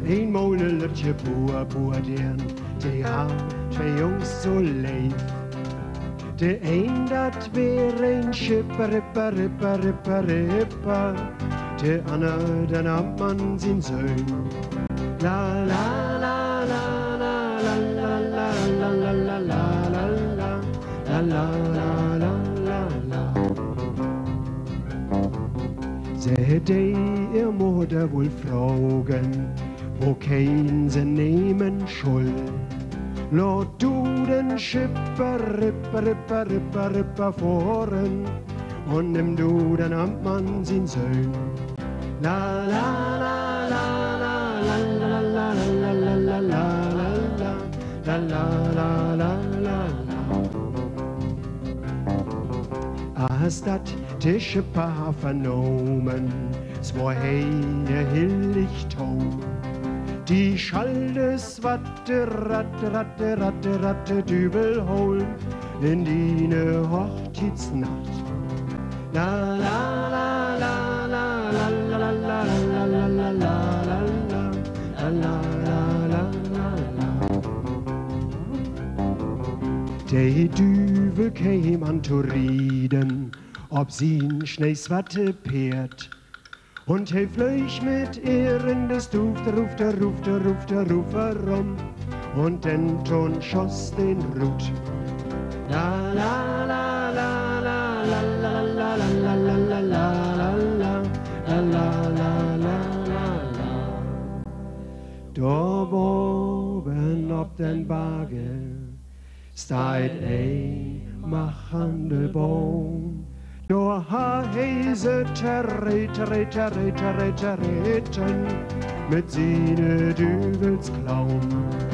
een molelertje boerderen, die had twee jongens zo leef. De een dat weer een schipper, ripper, ripper, ripper, ripper. De ander dan amman zijn zoon. La la la la la la la la la la la la la la la la la. Ze die ihr Mutter wohl fragen, wo kein sie nehmen soll. Lass du den Schipper, ripper, ripper, ripper, ripper fahren und nimm du den Amtmann sein Sohn. La la la la la la la la la la la la la la la la. Als dat de Schipper vernommen, zwar heine hillig taub. Die Schaldes watte, ratte, ratte, ratte, ratte, Dübel holen in die Hochzeitsnacht. La la la la la la la la la la la la la la la la. Der Dübel käm an zu reden, ob sie'n Schneeswatte Pferd. Und he flöch mit ihr in das ruft herum. Und den Ton schoss den Rut. La la la la la la la la la la la la la la la la. Da oben auf den Wagen steht ein machende Baum. Da heise Terreten mit seine Dübels Klauen.